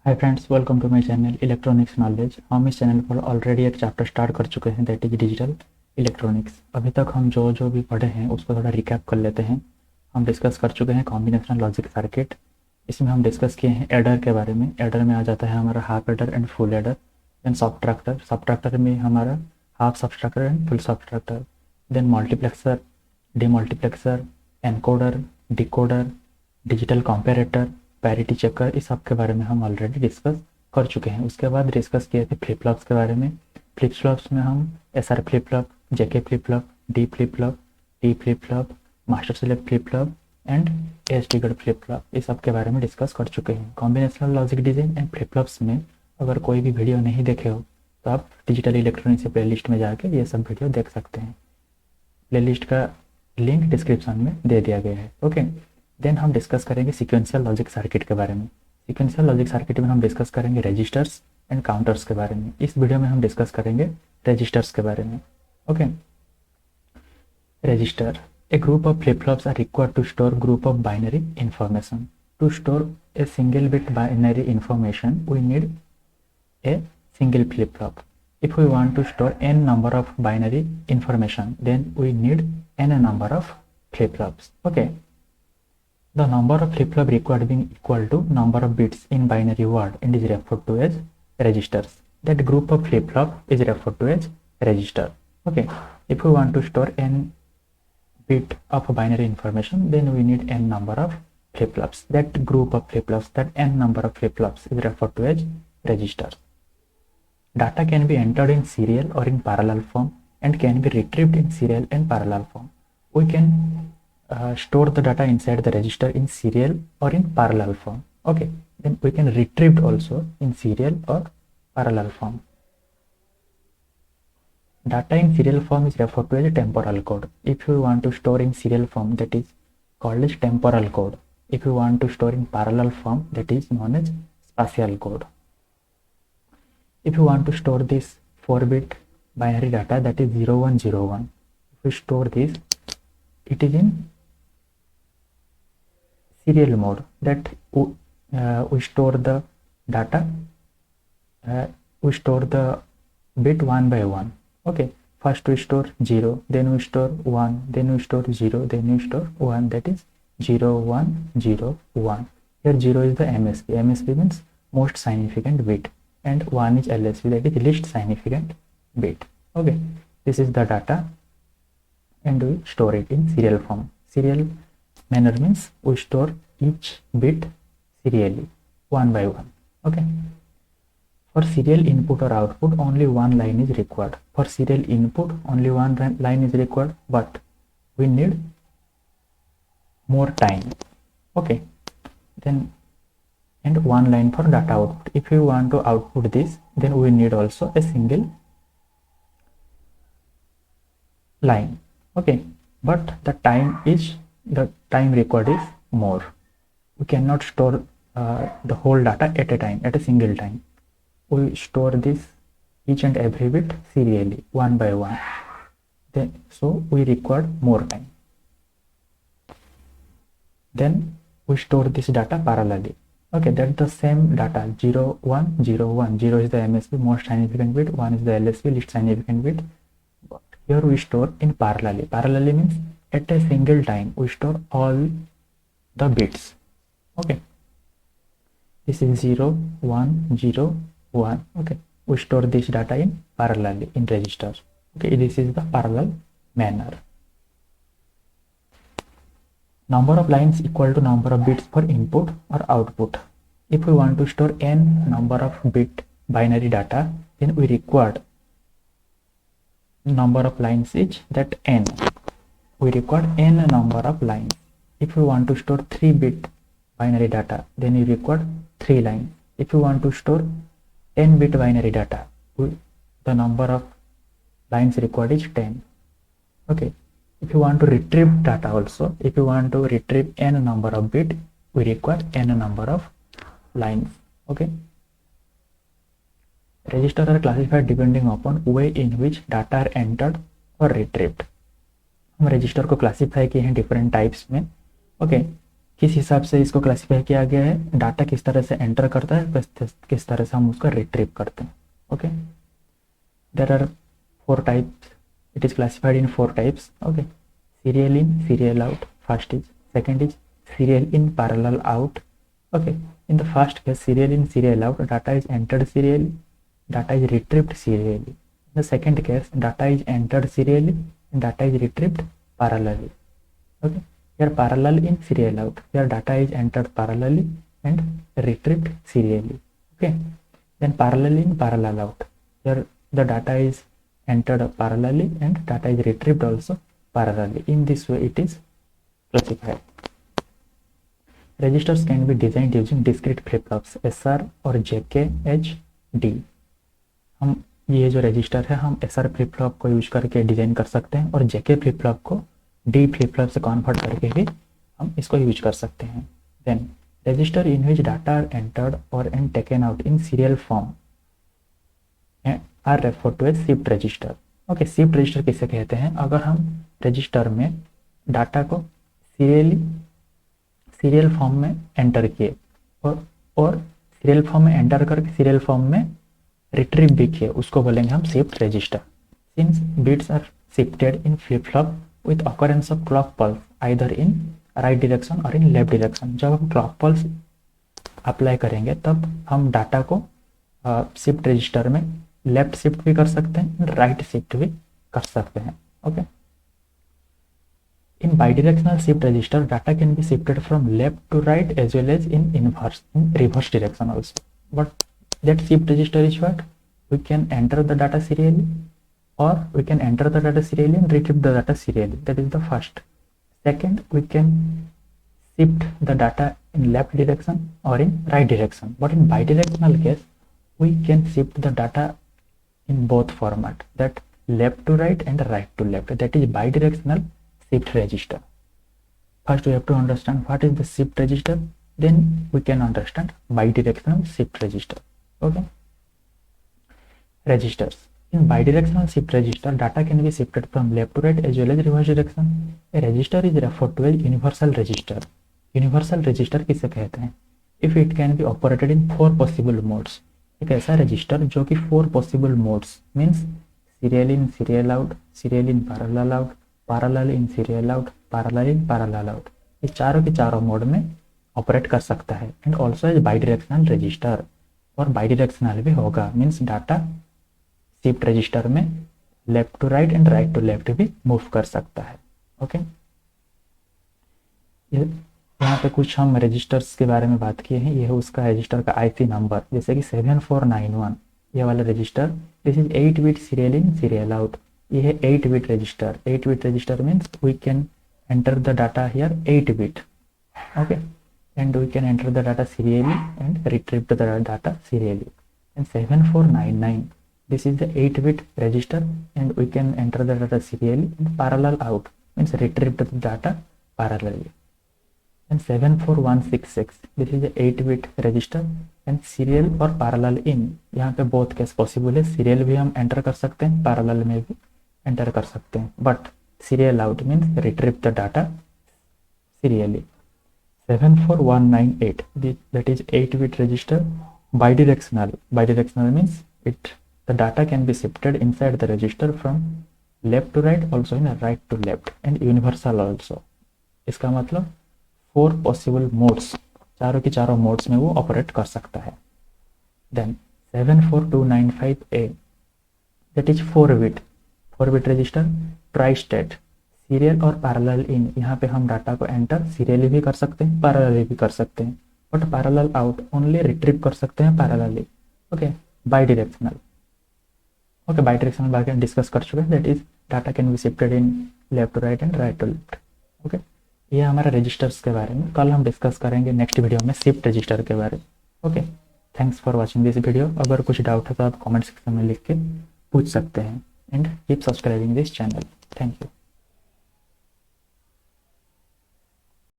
Hi friends, welcome to my channel electronics knowledge. हम इस channel पर ऑलरेडी एक चैप्टर स्टार्ट कर चुके हैं, दैट इज डिजिटल इलेक्ट्रॉनिक्स। अभी तक हम जो जो भी पढ़े हैं उसको थोड़ा रिकैप कर लेते हैं। हम डिस्कस कर चुके हैं कॉम्बिनेशनल लॉजिक सर्किट। इसमें हम डिस्कस किए हैं एडर के बारे में। एडर में आ जाता है हमारा half adder and full adder. Then subtractor, subtractor में हमारा half subtractor and full subtractor. Then multiplexer, demultiplexer, encoder, decoder, digital comparator, parity checker, इस सब के बारे में हम ऑलरेडी डिस्कस कर चुके हैं। उसके बाद डिस्कस किए थे फ्लिप फ्लॉप्स के बारे में। फ्लिप फ्लॉप्स में हम S R flip flop, JK flip flop, D flip flop, T flip flop, master select flip flop and S triggered flip flop, इस सब के बारे में डिस्कस कर चुके हैं। Combinational logic design and flip flops में अगर कोई भी वीडियो नहीं देखे हो तो आप डिजिटल इलेक्ट्रॉनिक्स प्ले लिस्ट में जाके ये सब वीडियो देख सकते हैं। प्ले लिस्ट का लिंक डिस्क्रिप्शन में दे दिया गया है। ओके, देन हम डिस्कस करेंगे सीक्वेंशियल लॉजिक सर्किट के बारे में। सीक्वेंशियल लॉजिक सर्किट में हम डिस्कस करेंगे रजिस्टर्स एंड काउंटर्स के बारे में। इस वीडियो में हम डिस्कस करेंगे रजिस्टर्स के बारे में। Okay, register, a group of flip-flops are required to store group of binary information. To store a single bit binary information, we need a single flip-flop. If we want to store n number of binary information, then we need n number of flip-flops. Okay, the number of flip-flop required being equal to number of bits in binary word and is referred to as registers. That group of flip-flop is referred to as register. Okay, if we want to store n bit of binary information, then we need n number of flip-flops. That group of flip-flops, that n number of flip-flops is referred to as register. Data can be entered in serial or in parallel form and can be retrieved in serial and parallel form. We can store the data inside the register in serial or in parallel form. Okay, then we can retrieve also in serial or parallel form. Data in serial form is referred to as a temporal code. If you want to store in serial form, that is called as temporal code. If you want to store in parallel form, that is known as spatial code. If you want to store this 4-bit binary data, that is 0101, if we store this, it is in serial mode, that we store the data, we store the bit one by one. Okay, first we store 0, then we store 1, then we store 0, then we store 1, that is 0 1 0 1. Here 0 is the MSB. MSB means most significant bit, and 1 is LSB, that is least significant bit. Okay, this is the data and we store it in serial form. Serial manner means we store each bit serially, one by one. Okay, for serial input or output, only one line is required. For serial input, only one line is required, but we need more time. Okay, then and one line for data output. If you want to output this, then we need also a single line. Okay, but the time required is more. We cannot store the whole data at a time, at a single time. We store this each and every bit serially, one by one. Then so we require more time. Then we store this data parallelly. Okay, that's the same data, 0 1 0 1. 0 is the MSB, most significant bit, 1 is the LSB, least significant bit. But here we store in parallelly. Parallelly means at a single time we store all the bits. Okay, this is 0 1 0 1. Okay, we store this data in parallelly in registers. Okay, this is the parallel manner. Number of lines equal to number of bits for input or output. If we want to store n number of bit binary data, then we require number of lines is that n. We require n number of lines. If you want to store 3-bit binary data, then you require 3 lines. If you want to store 10-bit binary data, the number of lines required is 10. Okay, if you want to retrieve data also, if you want to retrieve n number of bit, we require n number of lines. Okay, registers are classified depending upon way in which data are entered or retrieved. हम register को classify किए हैं different types में। Okay, किस हिसाब से इसको classify किया गया है, डाटा किस तरह से एंटर करता है, किस तरह से हम उसको रिट्रीव करते हैं। Okay, there are 4 types, it is classified in 4 types. Okay, serial in, serial out, first is, second is serial in, parallel out. Okay, in the first case, serial in, serial out, data is entered serially, data is retrieved serially. In the second case, data is entered serially and data is retrieved parallelly. Okay, here parallel in, serial out, here data is entered parallelly and retrieved serially. Okay, then parallel in, parallel out, here the data is entered parallelly and data is retrieved also parallelly. In this way it is classified. Registers can be designed using discrete flip-flops SR और JK H D. हम ये जो register है हम SR flip flop को use करके design कर सकते हैं और JK फ्लिप फ्लॉप को D फ्लिप फ्लॉप से कन्वर्ट करके भी हम इसको यूज कर सकते हैं। Then register in which data are entered और and taken out in serial form are referred to a shift register. Okay, shift register किसे कहते हैं, अगर हम रजिस्टर में डाटा को सीरियल फॉर्म में एंटर किए और सीरियल फॉर्म में एंटर करके सीरियल फॉर्म में रिट्रीव भी किए, उसको बोलेंगे हम shift register. Since bits are shifted in flip flop with occurrence of clock pulse either in right direction और इन लेफ्ट डायरेक्शन, जब हम क्लॉक पल्स अप्लाई करेंगे तब हम डाटा को शिफ्ट रजिस्टर में लेफ्ट शिफ्ट भी कर सकते हैं, राइट शिफ्ट भी कर सकते हैं। Okay, in bidirectional shift register data can be shifted from left to right as well as in reverse direction also. But that shift register is what we can enter the data serially or we can enter the data serially and retrieve the data serially. That is the first. Second, we can shift the data in left direction or in right direction. But in bidirectional case we can shift the data in both format, that left to right and right to left. That is bidirectional shift register. First we have to understand what is the shift register, then we can understand bidirectional shift register. Okay, registers in bidirectional shift register data can be shifted from left to right as well as reverse direction. A register is referred to as universal register. Universal register किसे कहते हैं, if it can be operated in 4 possible modes. एक ऐसा register जो कि 4 possible modes means serial in, serial out, serial in, parallel out, parallel in, serial out, parallel in, parallel out, ये चारों के चारों मोड में ऑपरेट कर सकता है। And also as bidirectional register, और बाइडिरेक्शनल भी होगा मीन्स डाटा शिफ्ट रजिस्टर में left to right and right to left भी मूव कर सकता है। ओके, यहाँ पे कुछ हम रजिस्टर्स के बारे में बात किए हैं। ये है उसका रजिस्टर का IC नंबर, जैसे कि 7491 ये वाला register, this is 8 bit serial in, serial out. ये है 8 bit register. 8 bit register means we can enter the data here 8 bit. Okay, and we can enter the data serially and retrieve the data serially. And 7499, this is the 8 bit register and we can enter the data serially and parallel out means retrieve the data parallelly. And 74166, this is the 8 bit register and serial और parallel in, यहाँ पे both case possible है, serial भी हम enter कर सकते हैं, parallel में भी एंटर कर सकते हैं, but serial out means retrieve the data serially. 74198, that is 8 bit register, bidirectional. Bidirectional means the data can be shifted inside the register from left to right, also in right to left, and universal also. इसका मतलब 4 possible modes, चारों की चारों modes में वो operate कर सकता है। Then 74295A, that is 4 bit register, tri state, serial और पैरेलल इन, यहाँ पे हम डाटा को एंटर सीरियली भी कर सकते हैं, पैरेलली भी कर सकते हैं, but parallel out only retrieve कर सकते हैं parallelly. Okay, bidirectional. Okay, bidirectional बारे में डिस्कस कर चुके हैं, that is data can be shifted in left to right and right to left. Okay, ये हमारा रजिस्टर्स के बारे में। कल हम डिस्कस करेंगे नेक्स्ट वीडियो में शिफ्ट रजिस्टर के बारे में। Okay, thanks for watching this video. अगर कुछ डाउट है तो आप कमेंट सेक्शन में लिख के पूछ सकते हैं। And keep subscribing this channel. Thank you.